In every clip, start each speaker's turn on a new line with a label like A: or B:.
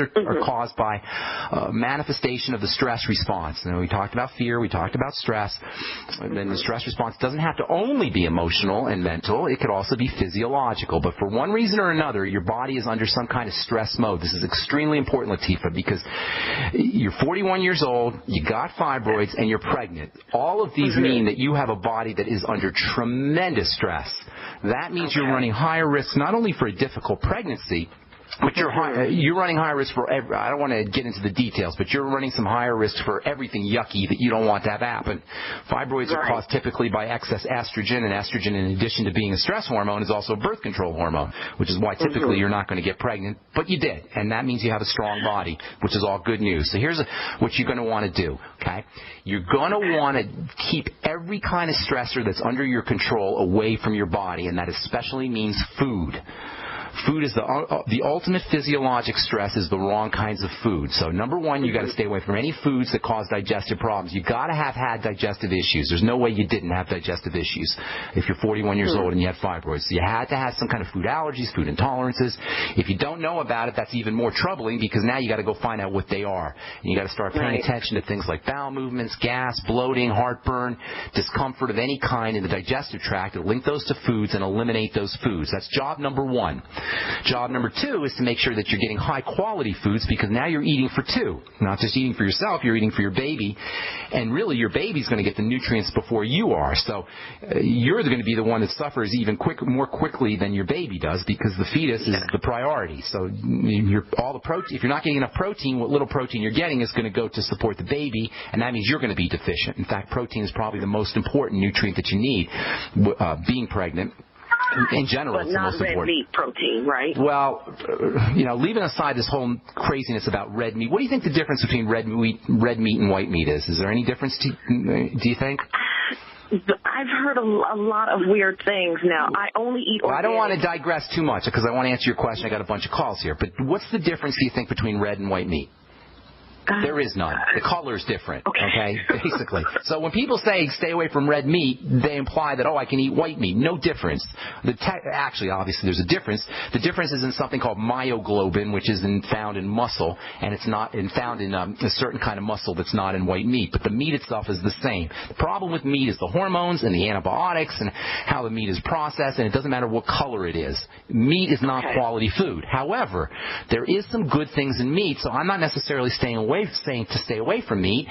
A: are caused by manifestation of the stress response. And we talked about fear, we talked about stress, and then the stress response doesn't have to only be emotional and mental, it could also be physiological. But for one reason or another, your body is under some kind of stress mode. This is extremely important, Latifah, because you're 41 years old, you got fibroids, and you're pregnant. All of these mean that you have a body that is under tremendous stress. That means you're running higher risk not only for a difficult pregnancy, but you're running higher risk for I don't want to get into the details, but you're running some higher risk for everything yucky that you don't want to have happen. Fibroids are caused typically by excess estrogen, and estrogen, in addition to being a stress hormone, is also a birth control hormone, which is why typically you're not going to get pregnant, but you did, and that means you have a strong body, which is all good news. So here's what you're going to want to do, okay? You're going to want to keep every kind of stressor that's under your control away from your body, and that especially means food. Food is the ultimate physiologic stress is the wrong kinds of food. So number one, you got to stay away from any foods that cause digestive problems. You got to have had digestive issues. There's no way you didn't have digestive issues if you're 41 years old and you had fibroids. So you had to have some kind of food allergies, food intolerances. If you don't know about it, that's even more troubling because now you got to go find out what they are. And you got to start paying attention to things like bowel movements, gas, bloating, heartburn, discomfort of any kind in the digestive tract. Link those to foods and eliminate those foods. That's job number one. Job number two is to make sure that you're getting high-quality foods because now you're eating for two. Not just eating for yourself, you're eating for your baby. And really, your baby's going to get the nutrients before you are. So you're going to be the one that suffers even more quickly than your baby does because the fetus is the priority. So if you're not getting enough protein, what little protein you're getting is going to go to support the baby, and that means you're going to be deficient. In fact, protein is probably the most important nutrient that you need being pregnant. In general,
B: but
A: it's the most important.
B: Not red meat protein, right?
A: Well, leaving aside this whole craziness about red meat, what do you think the difference between red meat and white meat is? Is there any difference, do you think?
B: I've heard a lot of weird things now. I only eat organic.
A: Well, I don't want to digress too much because I want to answer your question. I got a bunch of calls here. But what's the difference, do you think, between red and white meat? There is none. The color is different, okay, basically. So when people say stay away from red meat, they imply that, I can eat white meat. No difference. Actually, obviously, there's a difference. The difference is in something called myoglobin, which is found in muscle, and it's not found in a certain kind of muscle that's not in white meat. But the meat itself is the same. The problem with meat is the hormones and the antibiotics and how the meat is processed, and it doesn't matter what color it is. Meat is not quality food. However, there is some good things in meat, so I'm not necessarily saying to stay away from meat.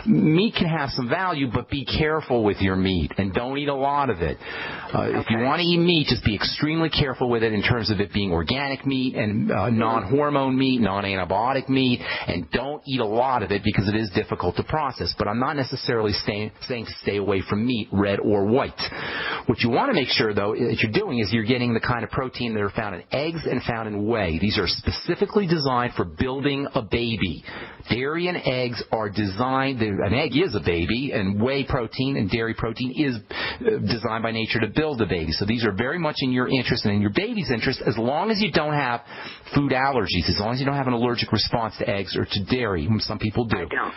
A: Meat can have some value, but be careful with your meat and don't eat a lot of it. If you want to eat meat, just be extremely careful with it in terms of it being organic meat and non-hormone meat, non-antibiotic meat, and don't eat a lot of it because it is difficult to process. But I'm not necessarily saying to stay away from meat, red or white. What you want to make sure, though, that you're doing is you're getting the kind of protein that are found in eggs and found in whey. These are specifically designed for building a baby. Dairy and eggs are designed, an egg is a baby, and whey protein and dairy protein is designed by nature to build a baby. So these are very much in your interest and in your baby's interest as long as you don't have food allergies, as long as you don't have an allergic response to eggs or to dairy. Some people do.
B: I don't.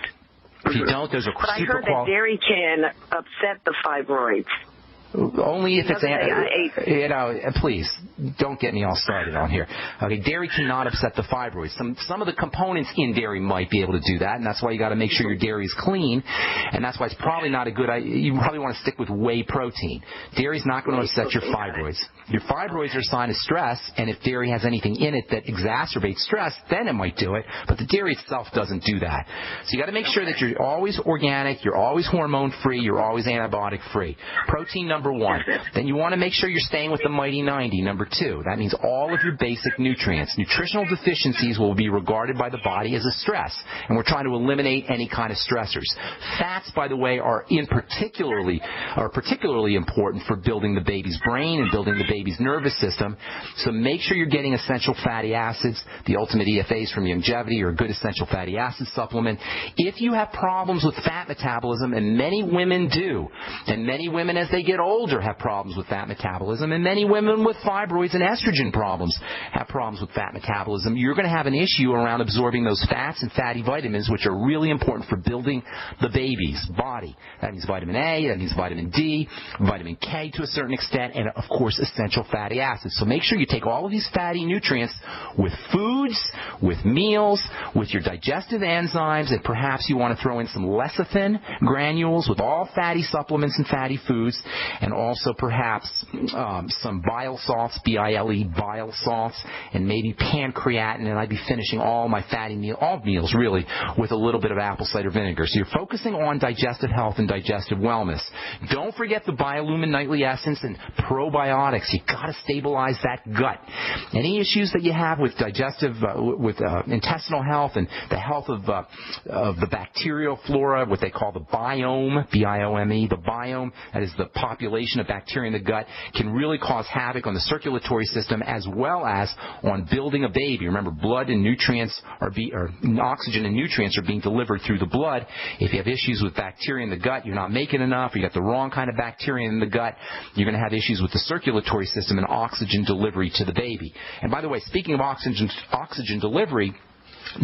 A: If you don't, there's a
B: But I heard that dairy can upset the fibroids.
A: Only if it's, please, don't get me all started on here. Okay, dairy cannot upset the fibroids. Some of the components in dairy might be able to do that, and that's why you got to make sure your dairy is clean, and that's why it's probably not a good idea. You probably want to stick with whey protein. Dairy's not going to upset your fibroids. Your fibroids are a sign of stress, and if dairy has anything in it that exacerbates stress, then it might do it, but the dairy itself doesn't do that. So you got to make sure that you're always organic, you're always hormone-free, you're always antibiotic-free. Protein number one. Then you want to make sure you're staying with the Mighty 90, number two. That means all of your basic nutrients. Nutritional deficiencies will be regarded by the body as a stress, and we're trying to eliminate any kind of stressors. Fats, by the way, are particularly important for building the baby's brain and building the baby's nervous system. So make sure you're getting essential fatty acids. The Ultimate EFAs from Longevity are a good essential fatty acid supplement. If you have problems with fat metabolism, and many women do, and many women as they get older older have problems with fat metabolism, and many women with fibroids and estrogen problems have problems with fat metabolism. You're going to have an issue around absorbing those fats and fatty vitamins, which are really important for building the baby's body. That means vitamin A, that means vitamin D, vitamin K to a certain extent, and of course essential fatty acids. So make sure you take all of these fatty nutrients with foods, with meals, with your digestive enzymes, and perhaps you want to throw in some lecithin granules with all fatty supplements and fatty foods, and also perhaps some bile salts, B-I-L-E, bile salts, and maybe pancreatin, and I'd be finishing all my all meals really with a little bit of apple cider vinegar. So you're focusing on digestive health and digestive wellness. Don't forget the Biolumin Nightly Essence and probiotics. You've got to stabilize that gut. Any issues that you have with digestive, with intestinal health and the health of the bacterial flora, what they call the biome, B-I-O-M-E, the biome, that is the population of bacteria in the gut, can really cause havoc on the circulatory system as well as on building a baby. Remember, blood and nutrients oxygen and nutrients are being delivered through the blood. If you have issues with bacteria in the gut, you're not making enough, or you got the wrong kind of bacteria in the gut, you're going to have issues with the circulatory system and oxygen delivery to the baby. And by the way, speaking of oxygen delivery,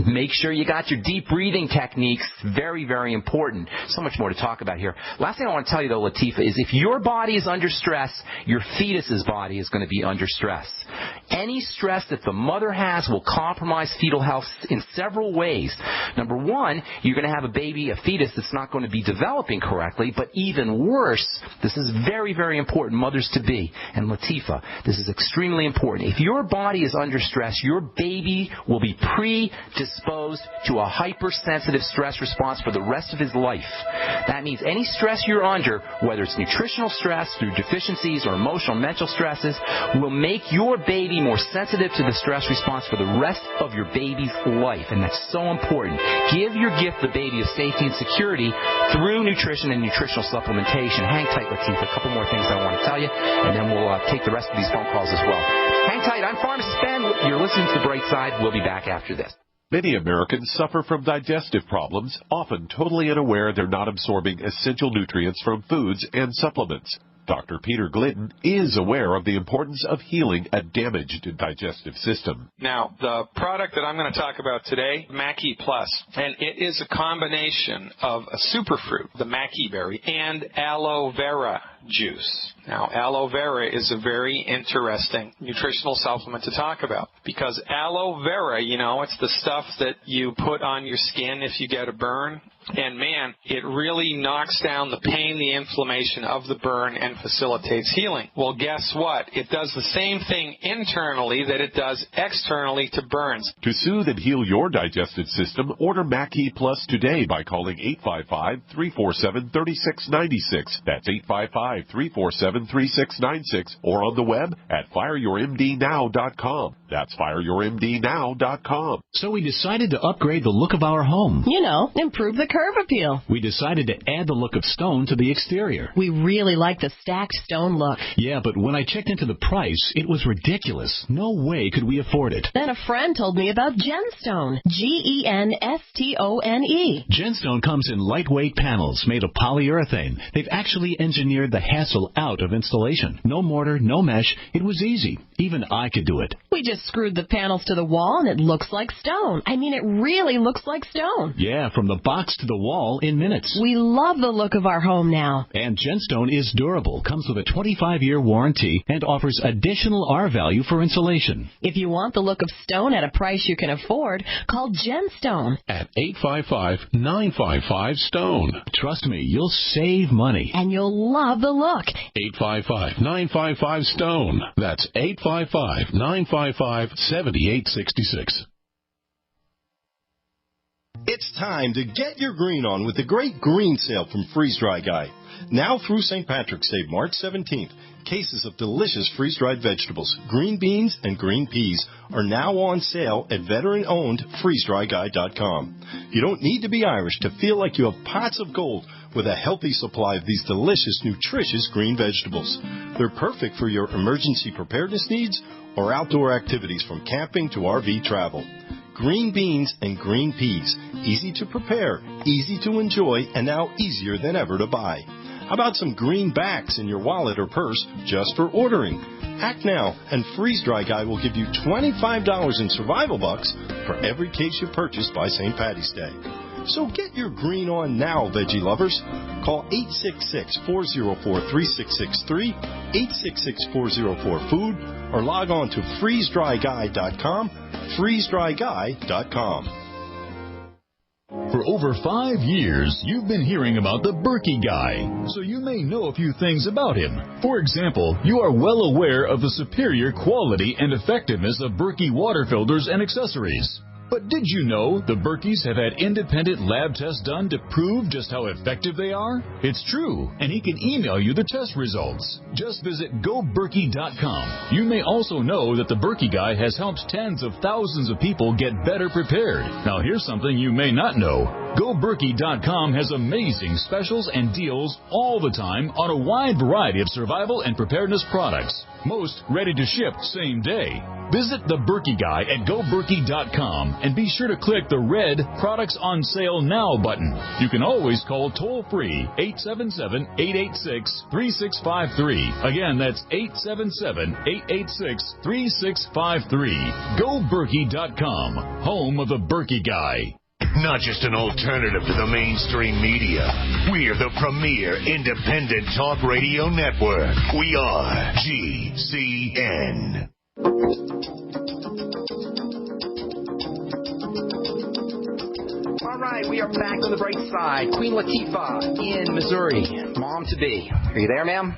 A: make sure you got your deep breathing techniques. Very, very important. So much more to talk about here. Last thing I want to tell you, though, Latifa, is if your body is under stress, your fetus's body is going to be under stress. Any stress that the mother has will compromise fetal health in several ways. Number one, you're going to have a baby, a fetus that's not going to be developing correctly, but even worse, this is very, very important, mothers-to-be and Latifa, this is extremely important. If your body is under stress, your baby will be predisposed to a hypersensitive stress response for the rest of his life. That means any stress you're under, whether it's nutritional stress through deficiencies or emotional, mental stresses, will make your baby more sensitive to the stress response for the rest of your baby's life, and that's so important. Give your gift, the baby, of safety and security through nutrition and nutritional supplementation. Hang tight, Latifa. A couple more things I want to tell you, and then we'll take the rest of these phone calls as well. Hang tight. I'm Pharmacist Ben. You're listening to Brightside. We'll be back after this.
C: Many Americans suffer from digestive problems, often totally unaware they're not absorbing essential nutrients from foods and supplements. Dr. Peter Glidden is aware of the importance of healing a damaged digestive system.
D: Now, the product that I'm going to talk about today, Mackey Plus, and it is a combination of a superfruit, the Mackey berry, and aloe vera juice. Now, aloe vera is a very interesting nutritional supplement to talk about because aloe vera, it's the stuff that you put on your skin if you get a burn. And, man, it really knocks down the pain, the inflammation of the burn and facilitates healing. Well, guess what? It does the same thing internally that it does externally to burns.
C: To soothe and heal your digestive system, order Mackey Plus today by calling 855-347-3696. That's 855-347-3696. Or on the web at fireyourmdnow.com. That's fireyourmdnow.com.
E: So we decided to upgrade the look of our home.
F: Improve the curve appeal.
E: We decided to add the look of stone to the exterior.
F: We really like the stacked stone look.
E: Yeah, but when I checked into the price, it was ridiculous. No way could we afford it.
F: Then a friend told me about Genstone. Genstone.
E: Genstone comes in lightweight panels made of polyurethane. They've actually engineered the hassle out of installation. No mortar, no mesh. It was easy. Even I could do it.
F: We just screwed the panels to the wall and it looks like stone. I mean, it really looks like stone.
E: Yeah, from the box to the wall in minutes.
F: We love the look of our home now.
E: And Genstone is durable, comes with a 25-year warranty, and offers additional R-value for insulation.
F: If you want the look of stone at a price you can afford, call Genstone
C: at 855-955-STONE.
E: Trust me, you'll save money.
F: And you'll love the look.
C: 855-955-STONE. That's 855-955-7866.
G: It's time to get your green on with the great green sale from Freeze Dry Guy. Now through St. Patrick's Day, March 17th, cases of delicious freeze-dried vegetables, green beans, and green peas are now on sale at veteran-owned freezedryguy.com. You don't need to be Irish to feel like you have pots of gold with a healthy supply of these delicious, nutritious green vegetables. They're perfect for your emergency preparedness needs or outdoor activities from camping to RV travel. Green beans and green peas, easy to prepare, easy to enjoy, and now easier than ever to buy. How about some greenbacks in your wallet or purse just for ordering? Act now, and Freeze Dry Guy will give you $25 in survival bucks for every case you purchase by St. Patty's Day. So get your green on now, veggie lovers. Call 866-404-3663, 866-404-FOOD, or log on to freezedryguy.com, freezedryguy.com.
H: For over 5 years, you've been hearing about the Berkey Guy, so you may know a few things about him. For example, you are well aware of the superior quality and effectiveness of Berkey water filters and accessories. But did you know the Berkeys have had independent lab tests done to prove just how effective they are? It's true, and he can email you the test results. Just visit GoBerkey.com. You may also know that the Berkey Guy has helped tens of thousands of people get better prepared. Now here's something you may not know. GoBerkey.com has amazing specials and deals all the time on a wide variety of survival and preparedness products. Most ready to ship same day. Visit the Berkey Guy at GoBerkey.com and be sure to click the red Products on Sale Now button. You can always call toll-free 877-886-3653. Again, that's 877-886-3653. GoBerkey.com, home of the Berkey Guy.
I: Not just an alternative to the mainstream media. We're the premier independent talk radio network. We are GCN.
A: All right, we are back on the bright side. Queen Latifah in Missouri, mom-to-be. Are you there, ma'am?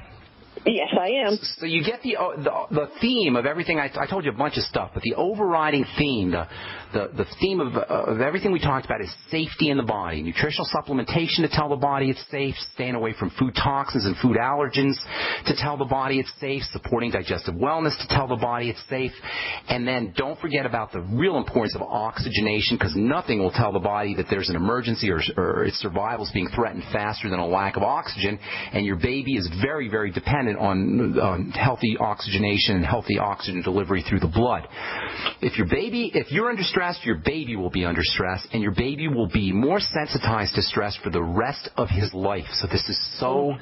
B: Yes, I am.
A: So you get the theme of everything. I told you a bunch of stuff, but the overriding theme, the theme of everything we talked about is safety in the body. Nutritional supplementation to tell the body it's safe, staying away from food toxins and food allergens to tell the body it's safe, supporting digestive wellness to tell the body it's safe, and then don't forget about the real importance of oxygenation, because nothing will tell the body that there's an emergency or its survival is being threatened faster than a lack of oxygen, and your baby is very, very dependent on healthy oxygenation and healthy oxygen delivery through the blood. If you're under stress, your baby will be under stress, and your baby will be more sensitized to stress for the rest of his life. So this is so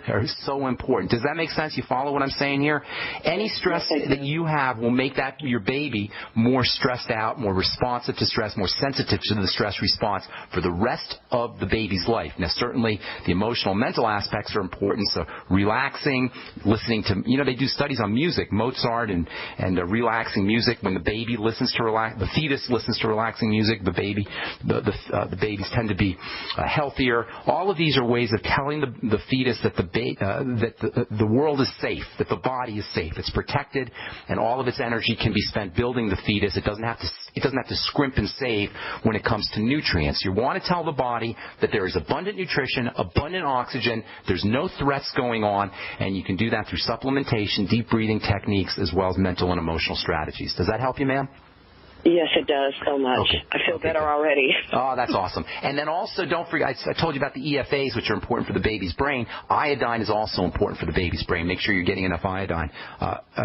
A: important. Does that make sense? You follow what I'm saying here? Any stress that you have will make your baby more stressed out, more responsive to stress, more sensitive to the stress response for the rest of the baby's life. Now, certainly the emotional, mental aspects are important. So relaxing, listening to, they do studies on music, Mozart and relaxing music. When the baby listens to the fetus listens to relaxing music, the babies tend to be healthier. All of these are ways of telling the fetus that the world is safe, that the body is safe, it's protected, and all of its energy can be spent building the fetus. It doesn't have to scrimp and save when it comes to nutrients. You want to tell the body that there is abundant nutrition, abundant oxygen, there's no threats going on, and you can do that through supplementation, deep breathing techniques, as well as mental and emotional strategies. Does that help you, ma'am?
B: Yes, it does so much.
A: Okay.
B: I feel better already.
A: Oh, that's awesome. And then also, don't forget, I told you about the EFAs, which are important for the baby's brain. Iodine is also important for the baby's brain. Make sure you're getting enough iodine,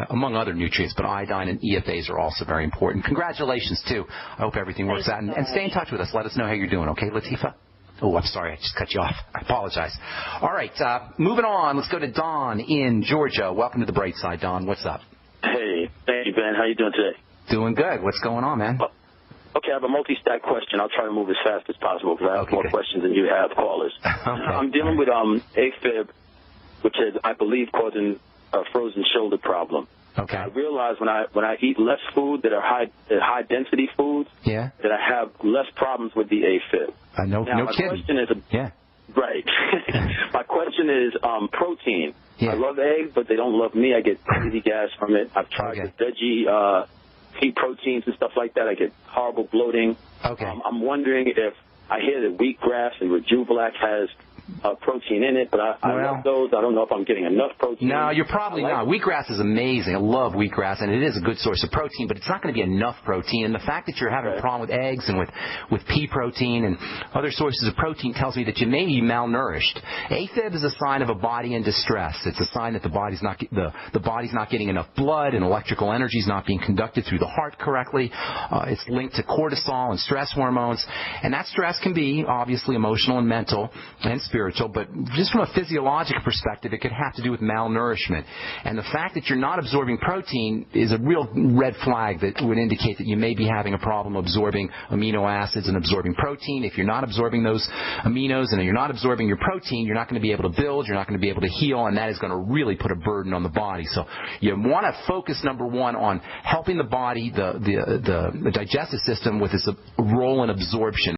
A: among other nutrients, but iodine and EFAs are also very important. Congratulations, too. I hope everything works out. And stay in touch with us. Let us know how you're doing, okay, Latifah? Oh, I'm sorry. I just cut you off. I apologize. All right. Moving on. Let's go to Don in Georgia. Welcome to the Bright Side, Don. What's up?
J: Hey. Thank you, Ben. How you doing today?
A: Doing good. What's going on, man?
J: Okay, I have a multi-stack question. I'll try to move as fast as possible because I have more questions than you have callers.
A: Okay.
J: I'm dealing with AFib, which is, I believe, causing a frozen shoulder problem.
A: Okay.
J: I realize when I eat less food that are high density foods, that I have less problems with the AFib.
A: No kidding.
J: Question is, right. My question is protein. I love eggs, but they don't love me. I get crazy gas from it. I've tried the veggie pea proteins and stuff like that. I get horrible bloating.
A: Okay.
J: I'm wondering if I hear that wheatgrass and Rejuvelac has protein in it, but I love those. I don't know if I'm getting enough protein.
A: No, you're probably not. Wheatgrass is amazing. I love wheatgrass, and it is a good source of protein, but it's not going to be enough protein. And the fact that you're having a problem with eggs and with pea protein and other sources of protein tells me that you may be malnourished. AFib is a sign of a body in distress. It's a sign that the body's not getting enough blood, and electrical energy is not being conducted through the heart correctly. It's linked to cortisol and stress hormones, and that stress can be obviously emotional and mental and spiritual. spiritual, but just from a physiological perspective, it could have to do with malnourishment. And the fact that you're not absorbing protein is a real red flag that would indicate that you may be having a problem absorbing amino acids and absorbing protein. If you're not absorbing those aminos and you're not absorbing your protein, you're not going to be able to build, you're not going to be able to heal, and that is going to really put a burden on the body. So you want to focus, number one, on helping the body, the digestive system, with its role in absorption.